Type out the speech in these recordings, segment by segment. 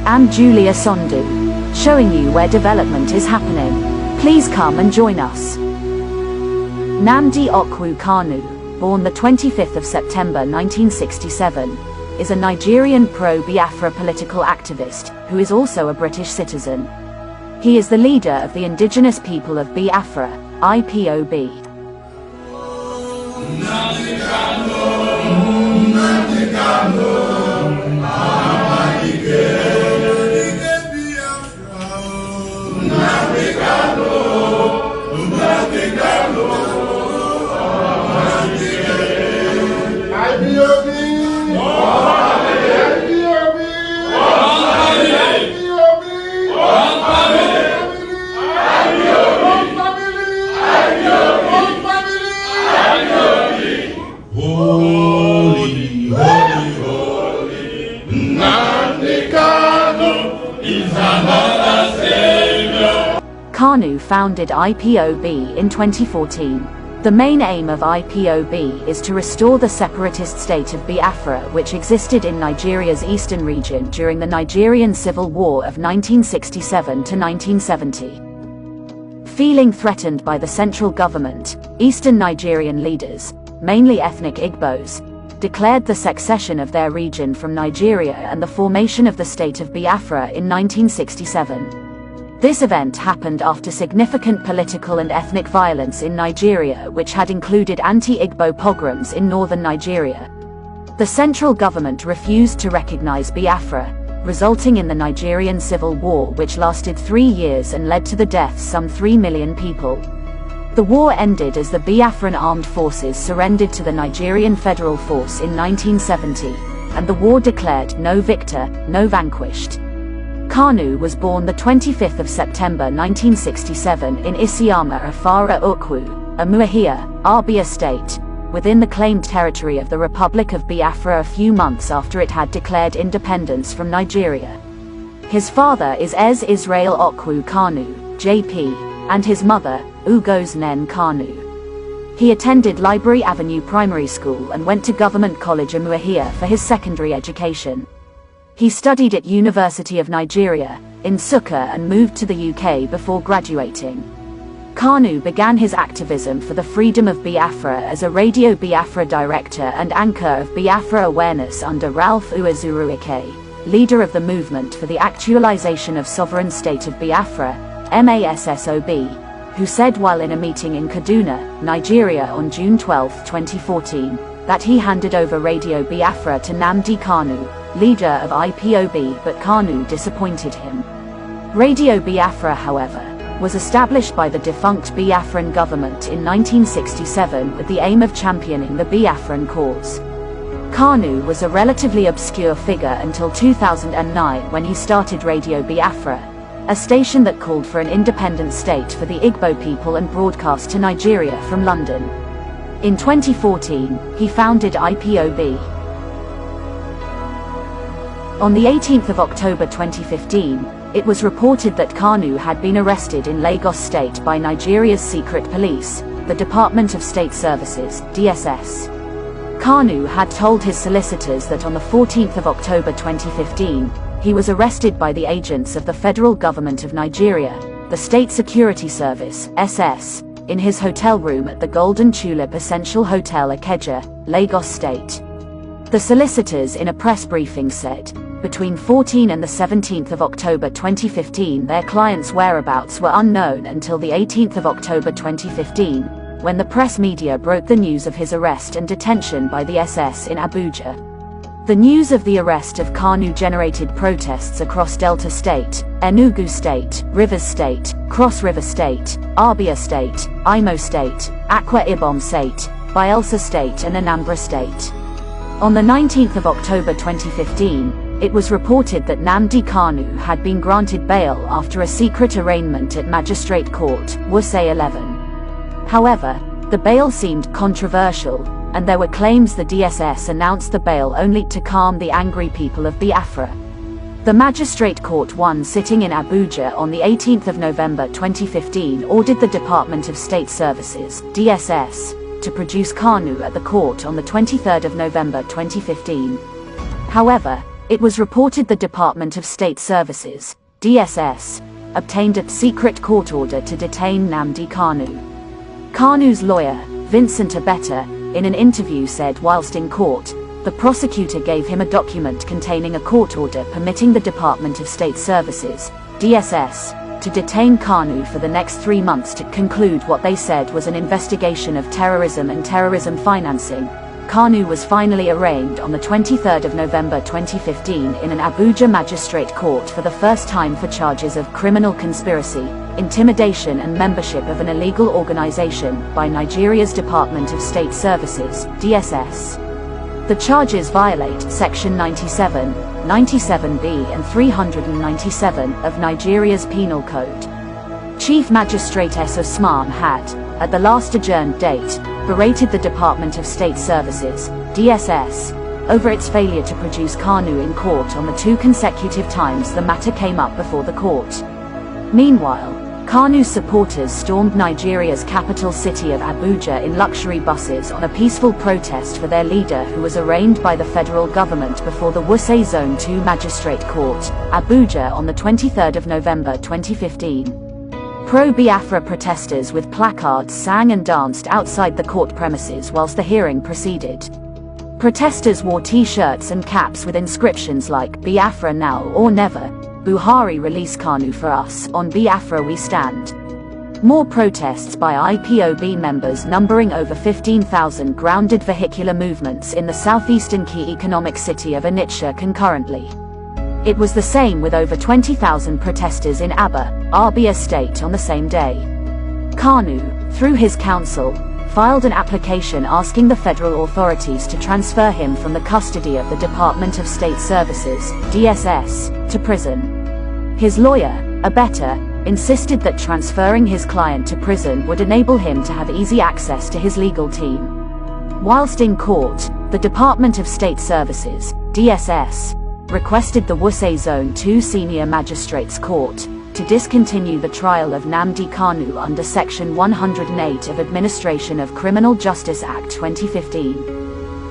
am Julia Sondu, showing you where development is happening. Please come and join us. Nnamdi Kanu, born the 25th of September 1967, is a Nigerian pro-Biafra political activist who is also a British citizen. He is the leader of the indigenous people of Biafra, IPOB. Kanu founded IPOB in 2014. The main aim of IPOB is to restore the separatist state of Biafra, which existed in Nigeria's eastern region during the Nigerian Civil War of 1967 to 1970. Feeling threatened by the central government, eastern Nigerian leaders, mainly ethnic Igbos, declared the succession of their region from Nigeria and the formation of the state of Biafra in 1967. This event happened after significant political and ethnic violence in Nigeria, which had included anti-Igbo pogroms in northern Nigeria. The central government refused to recognize Biafra, resulting in the Nigerian Civil War, which lasted 3 years and led to the deaths of some 3 million people. The war ended as the Biafran armed forces surrendered to the Nigerian Federal Force in 1970, and the war declared no victor, no vanquished. Kanu was born the 25th of September 1967 in Isiama Afara Ukwu, Umuahia, Abia State, within the claimed territory of the Republic of Biafra a few months after it had declared independence from Nigeria. His father is Ez Israel Okwu Kanu, JP, and his mother, Ugos Nen Kanu. He attended Library Avenue Primary School and went to Government College Umuahia for his secondary education. He studied at University of Nigeria, in Nsukka, and moved to the UK before graduating. Kanu began his activism for the freedom of Biafra as a Radio Biafra director and anchor of Biafra awareness under Ralph Uwazuruike, leader of the Movement for the Actualization of Sovereign State of Biafra, MASSOB, who said while in a meeting in Kaduna, Nigeria on June 12, 2014, that he handed over Radio Biafra to Nnamdi Kanu, leader of IPOB, but Kanu disappointed him. Radio Biafra, however, was established by the defunct Biafran government in 1967 with the aim of championing the Biafran cause. Kanu was a relatively obscure figure until 2009 when he started Radio Biafra, a station that called for an independent state for the Igbo people and broadcast to Nigeria from London. In 2014, he founded IPOB. On the 18th of October 2015, it was reported that Kanu had been arrested in Lagos State by Nigeria's secret police, the Department of State Services, DSS. Kanu had told his solicitors that on the 14th of October 2015, he was arrested by the agents of the federal government of Nigeria, the State Security Service, SS, in his hotel room at the Golden Tulip Essential Hotel Ikeja, Lagos State. The solicitors in a press briefing said, between 14 and the 17th of October 2015 their client's whereabouts were unknown until the 18th of October 2015, when the press media broke the news of his arrest and detention by the SS in Abuja. The news of the arrest of Kanu generated protests across Delta State, Enugu State, Rivers State, Cross River State, Abia State, Imo State, Akwa Ibom State, Bayelsa State and Anambra State. On the 19th of October 2015, it was reported that Nnamdi Kanu had been granted bail after a secret arraignment at Magistrate Court, Wuse 11. However, the bail seemed controversial, and there were claims the DSS announced the bail only to calm the angry people of Biafra. The Magistrate Court 1 sitting in Abuja on the 18th of November 2015 ordered the Department of State Services, DSS, to produce Kanu at the court on the 23rd of November 2015. However, It was reported the Department of State Services, DSS, obtained a secret court order to detain Nnamdi Kanu. Kanu's lawyer, Vincent Abeta, in an interview said whilst in court, the prosecutor gave him a document containing a court order permitting the Department of State Services, DSS, to detain Kanu for the next 3 months to conclude what they said was an investigation of terrorism and terrorism financing. Kanu was finally arraigned on the 23rd of November 2015 in an Abuja magistrate court for the first time for charges of criminal conspiracy, intimidation and membership of an illegal organization by Nigeria's Department of State Services, DSS. The charges violate Section 97, 97B and 397 of Nigeria's Penal Code. Chief Magistrate S. Usman had, at the last adjourned date, berated the Department of State Services, DSS, over its failure to produce Kanu in court on the 2 consecutive times the matter came up before the court. Meanwhile, Kanu's supporters stormed Nigeria's capital city of Abuja in luxury buses on a peaceful protest for their leader who was arraigned by the federal government before the Wuse Zone 2 Magistrate Court, Abuja on the 23rd of November 2015. Pro-Biafra protesters with placards sang and danced outside the court premises whilst the hearing proceeded. Protesters wore T-shirts and caps with inscriptions like "Biafra now or never," "Buhari release Kanu for us," "On Biafra we stand." More protests by IPOB members numbering over 15,000 grounded vehicular movements in the southeastern key economic city of Onitsha concurrently. It was the same with over 20,000 protesters in Aba, Abia State on the same day. Kanu, through his counsel, filed an application asking the federal authorities to transfer him from the custody of the Department of State Services, DSS, to prison. His lawyer, Abeta, insisted that transferring his client to prison would enable him to have easy access to his legal team. Whilst in court, the Department of State Services, DSS, requested the Wuse Zone 2 Senior Magistrates Court to discontinue the trial of Nnamdi Kanu under Section 108 of Administration of Criminal Justice Act 2015.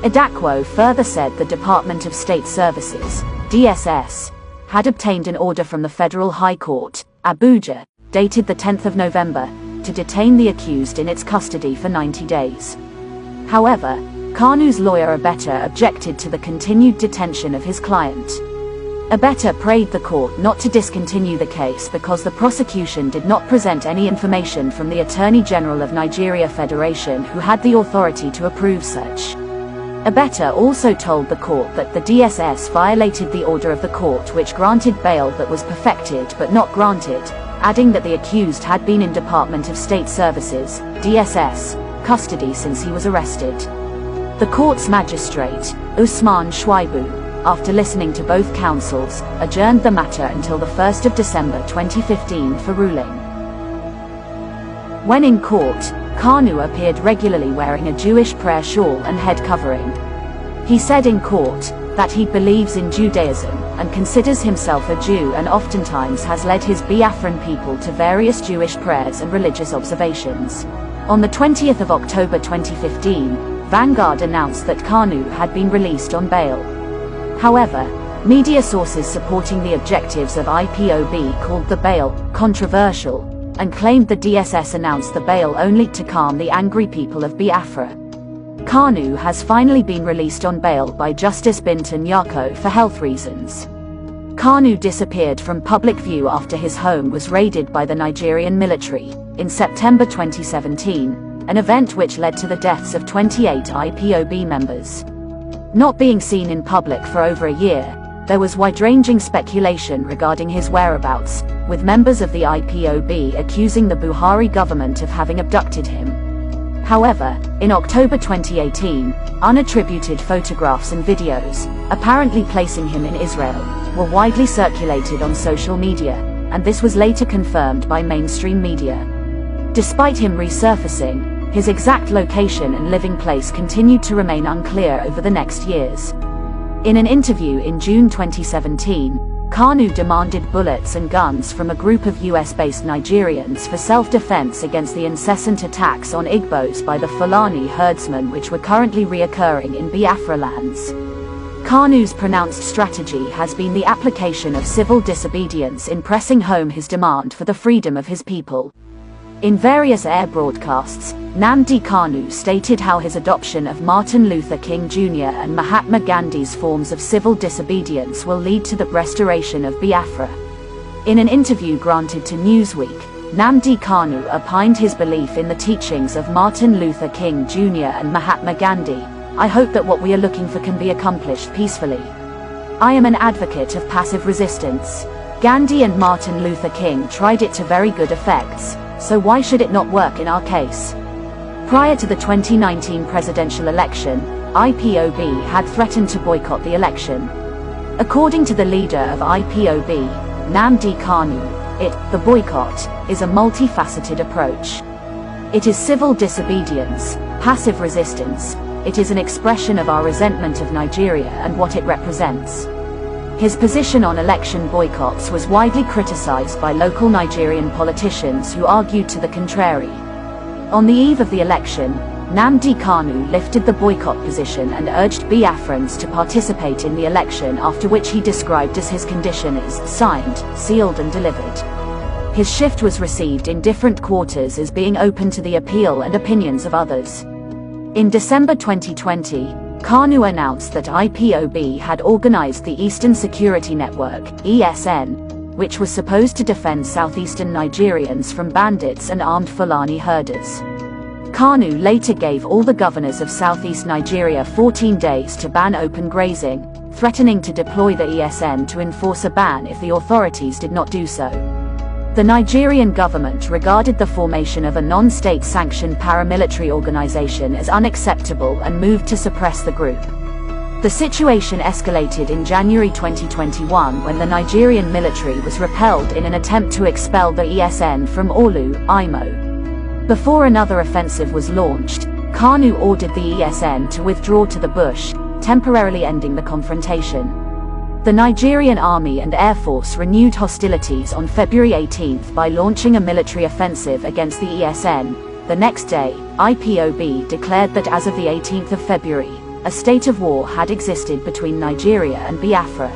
Edakwo further said the Department of State Services, DSS, had obtained an order from the Federal High Court, Abuja, dated the 10th of November, to detain the accused in its custody for 90 days. However, Kanu's lawyer Abeta objected to the continued detention of his client. Abeta prayed the court not to discontinue the case because the prosecution did not present any information from the Attorney General of Nigeria Federation who had the authority to approve such. Abeta also told the court that the DSS violated the order of the court which granted bail that was perfected but not granted, adding that the accused had been in Department of State Services, DSS, custody since he was arrested. The court's magistrate, Usman Shwaibu, after listening to both counsels, adjourned the matter until the 1st of December 2015 for ruling. When in court, Kanu appeared regularly wearing a Jewish prayer shawl and head covering. He said in court that he believes in Judaism and considers himself a Jew and oftentimes has led his Biafran people to various Jewish prayers and religious observations. On the 20th of October 2015, Vanguard announced that Kanu had been released on bail. However, media sources supporting the objectives of IPOB called the bail controversial and claimed the DSS announced the bail only to calm the angry people of Biafra. Kanu has finally been released on bail by Justice Binta Nyako for health reasons. Kanu disappeared from public view after his home was raided by the Nigerian military in September 2017. An event which led to the deaths of 28 IPOB members. Not being seen in public for over a year, there was wide-ranging speculation regarding his whereabouts, with members of the IPOB accusing the Buhari government of having abducted him. However, in October 2018, unattributed photographs and videos, apparently placing him in Israel, were widely circulated on social media, and this was later confirmed by mainstream media. Despite him resurfacing, his exact location and living place continued to remain unclear over the next years. In an interview in June 2017, Kanu demanded bullets and guns from a group of US-based Nigerians for self-defense against the incessant attacks on Igbos by the Fulani herdsmen which were currently reoccurring in Biafra lands. KANU'S pronounced strategy has been the application of civil disobedience in pressing home his demand for the freedom of his people. In various air broadcasts, NNAMDI KANU stated how his adoption of Martin Luther King Jr. and Mahatma Gandhi's forms of civil disobedience will lead to the restoration of Biafra. In an interview granted to Newsweek, NNAMDI KANU opined his belief in the teachings of Martin Luther King Jr. and Mahatma Gandhi. "I hope that what we are looking for can be accomplished peacefully. I am an advocate of passive resistance. Gandhi and Martin Luther King tried it to very good effects, so why should it not work in our case?" Prior to the 2019 presidential election, IPOB had threatened to boycott the election. According to the leader of IPOB, NNAMDI KANU, the boycott, is a multifaceted approach. It is civil disobedience, passive resistance. It is an expression of our resentment of Nigeria and what it represents. His position on election boycotts was widely criticized by local Nigerian politicians who argued to the contrary. On the eve of the election, NNAMDI KANU lifted the boycott position and urged Biafrans to participate in the election, after which he described as his condition is signed, sealed and delivered. His shift was received in different quarters as being open to the appeal and opinions of others. In December 2020, KANU announced that IPOB had organized the Eastern Security Network, ESN, which was supposed to defend southeastern Nigerians from bandits and armed Fulani herders. KANU later gave all the governors of southeast Nigeria 14 days to ban open grazing, threatening to deploy the ESN to enforce a ban if the authorities did not do so. The Nigerian government regarded the formation of a non-state sanctioned paramilitary organization as unacceptable and moved to suppress the group. The situation escalated in January 2021 when the Nigerian military was repelled in an attempt to expel the ESN from Olu, Imo. Before another offensive was launched, KANU ordered the ESN to withdraw to the bush, temporarily ending the confrontation. The Nigerian Army and Air Force renewed hostilities on February 18 by launching a military offensive against the ESN. The next day, IPOB declared that as of the 18th of February, a state of war had existed between Nigeria and Biafra.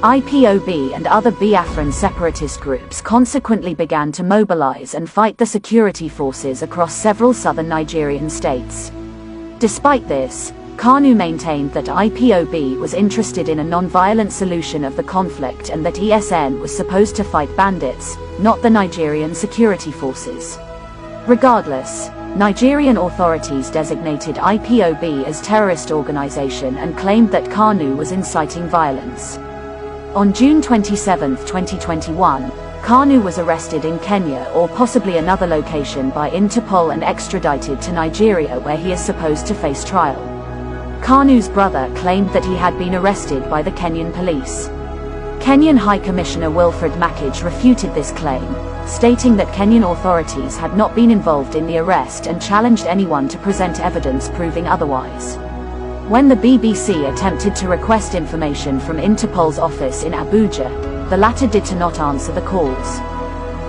IPOB and other Biafran separatist groups consequently began to mobilize and fight the security forces across several southern Nigerian states. Despite this, KANU maintained that IPOB was interested in a non-violent solution of the conflict and that ESN was supposed to fight bandits, not the Nigerian security forces. Regardless, Nigerian authorities designated IPOB as terrorist organization and claimed that KANU was inciting violence. On June 27, 2021, KANU was arrested in Kenya or possibly another location by Interpol and extradited to Nigeria, where he is supposed to face trial. KANU's brother claimed that he had been arrested by the Kenyan police. Kenyan High Commissioner Wilfred Makij refuted this claim, stating that Kenyan authorities had not been involved in the arrest and challenged anyone to present evidence proving otherwise. When the BBC attempted to request information from Interpol's office in Abuja, the latter did not answer the calls.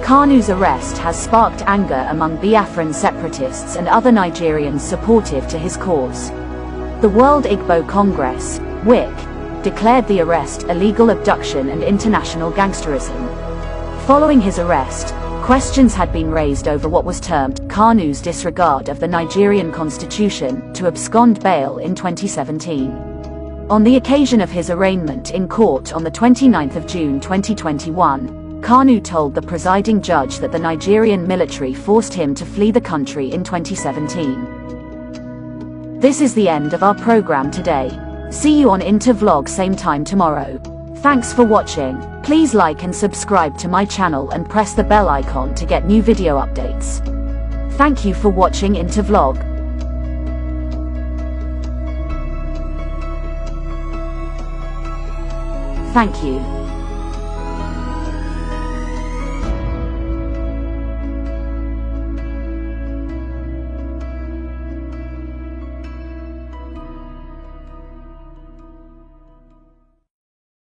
KANU's arrest has sparked anger among Biafran separatists and other Nigerians supportive to his cause. The World Igbo Congress, WIC, declared the arrest illegal abduction and international gangsterism. Following his arrest, questions had been raised over what was termed KANU's disregard of the Nigerian constitution to abscond bail in 2017. On the occasion of his arraignment in court on the 29th of June 2021, KANU told the presiding judge that the Nigerian military forced him to flee the country in 2017. This is the end of our program today. See you on Intervlog same time tomorrow. Thanks for watching. Please like and subscribe to my channel and press the bell icon to get new video updates. Thank you for watching Intervlog. Thank you.